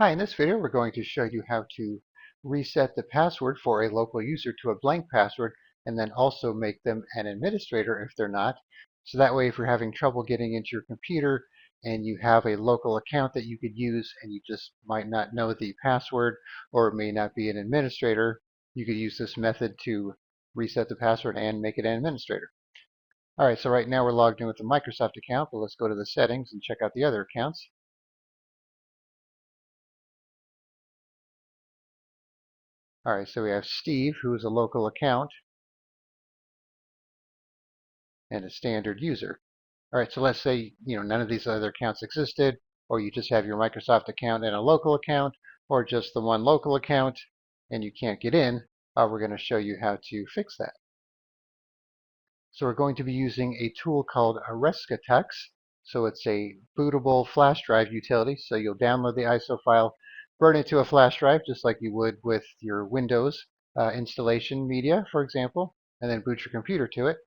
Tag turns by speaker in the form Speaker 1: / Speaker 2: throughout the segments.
Speaker 1: Hi, in this video we're going to show you how to reset the password for a local user to a blank password and then also make them an administrator if they're not. So that way if you're having trouble getting into your computer and you have a local account that you could use and you just might not know the password or it may not be an administrator, you could use this method to reset the password and make it an administrator. Alright, so right now we're logged in with the Microsoft account, but let's go to the settings and check out the other accounts. Alright, so we have Steve, who is a local account and a standard user. Alright, so let's say none of these other accounts existed, or you just have your Microsoft account and a local account, or just the one local account and you can't get in. We're going to show you how to fix that. So we're going to be using a tool called a Rescatux. So it's a bootable flash drive utility. So you'll download the ISO file, burn it to a flash drive just like you would with your Windows installation media, for example, and then boot your computer to it.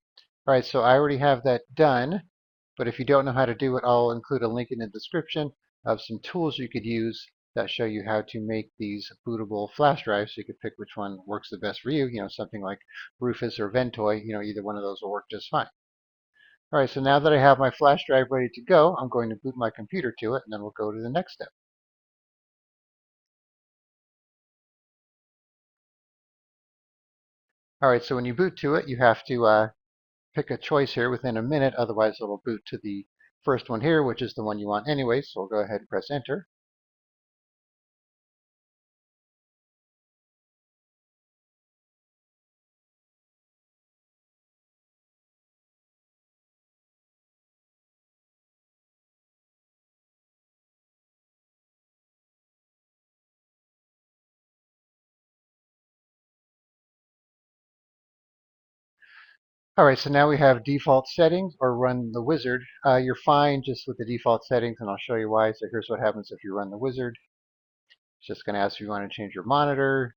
Speaker 1: All right, so I already have that done, but if you don't know how to do it, I'll include a link in the description of some tools you could use that show you how to make these bootable flash drives, so you could pick which one works the best for you. Something like Rufus or Ventoy, either one of those will work just fine. All right, so now that I have my flash drive ready to go, I'm going to boot my computer to it, and then we'll go to the next step. All right, so when you boot to it, you have to pick a choice here within a minute, otherwise it'll boot to the first one here, which is the one you want anyway, so we'll go ahead and press enter. All right, so now we have default settings or run the wizard. You're fine just with the default settings, and I'll show you why. So here's what happens if you run the wizard. It's just going to ask if you want to change your monitor,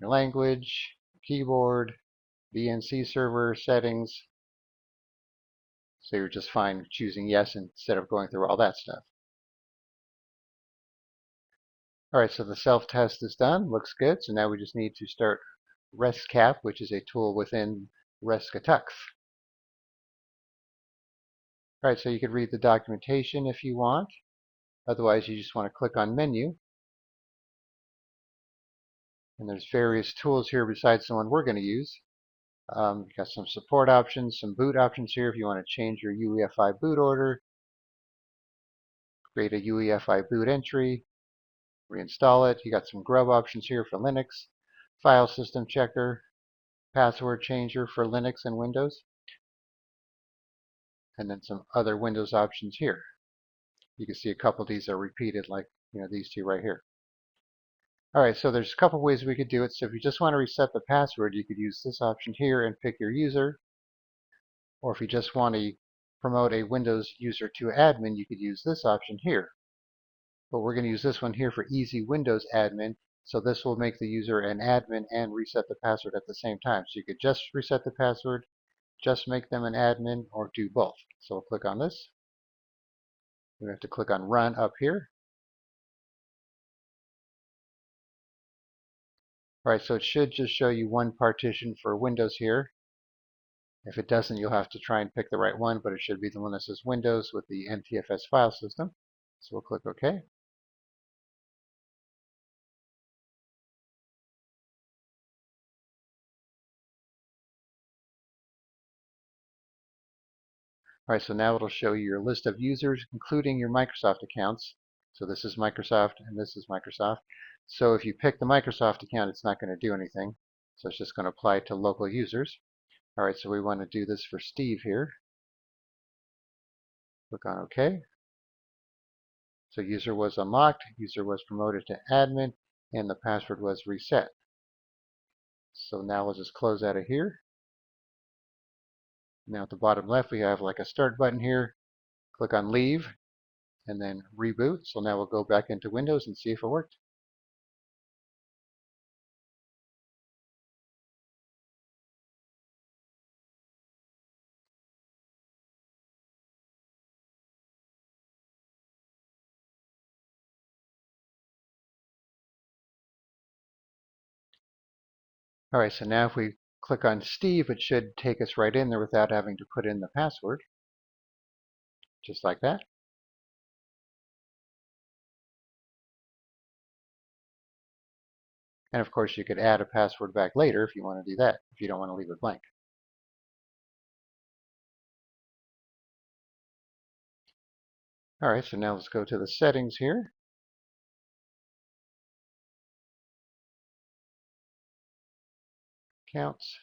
Speaker 1: your language, keyboard, VNC server settings. So you're just fine choosing yes instead of going through all that stuff. All right, so the self-test is done. Looks good. So now we just need to start Rescapp, which is a tool within Rescatux. All right, so you could read the documentation if you want. Otherwise, you just want to click on Menu. And there's various tools here besides the one we're going to use. You've got some support options, some boot options here if you want to change your UEFI boot order, create a UEFI boot entry, reinstall it. You got some grub options here for Linux, file system checker, password changer for Linux and Windows, and then some other Windows options here. You can see a couple of these are repeated, like these two right here. All right, so there's a couple ways we could do it. So if you just want to reset the password, you could use this option here and pick your user. Or if you just want to promote a Windows user to admin, you could use this option here. But we're going to use this one here for Easy Windows Admin. So this will make the user an admin and reset the password at the same time. So you could just reset the password, just make them an admin, or do both. So we'll click on this. We have to click on Run up here. All right, so it should just show you one partition for Windows here. If it doesn't, you'll have to try and pick the right one, but it should be the one that says Windows with the NTFS file system. So we'll click OK. All right, so now it'll show you your list of users, including your Microsoft accounts. So this is Microsoft and this is Microsoft. So if you pick the Microsoft account, it's not going to do anything. So it's just going to apply to local users. All right, so we want to do this for Steve here. Click on OK. So user was unlocked, user was promoted to admin, and the password was reset. So now we'll just close out of here. Now at the bottom left, we have like a start button here. Click on leave and then reboot. So now we'll go back into Windows and see if it worked. All right, so now if we click on Steve, it should take us right in there without having to put in the password, just like that. And of course, you could add a password back later if you want to do that, if you don't want to leave it blank. All right, so now let's go to the settings here. Accounts.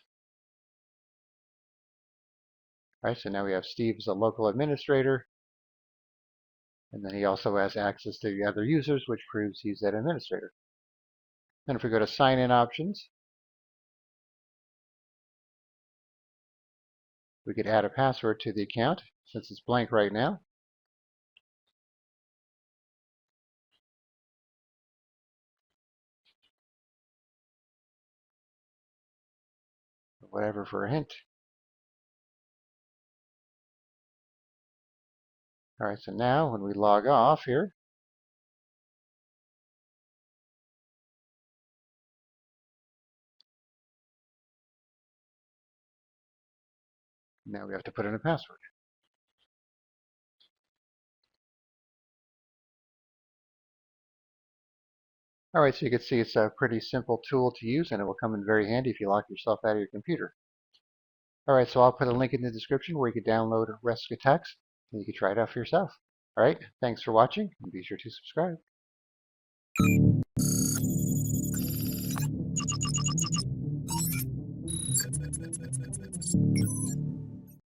Speaker 1: All right, so now we have Steve as a local administrator, and then he also has access to the other users, which proves he's that administrator. Then if we go to sign-in options, we could add a password to the account since it's blank right now. Whatever for a hint. All right, so now when we log off here, now we have to put in a password. All right, so you can see it's a pretty simple tool to use, and it will come in very handy if you lock yourself out of your computer. All right, so I'll put a link in the description where you can download Rescatux, and you can try it out for yourself. All right, thanks for watching, and be sure to subscribe.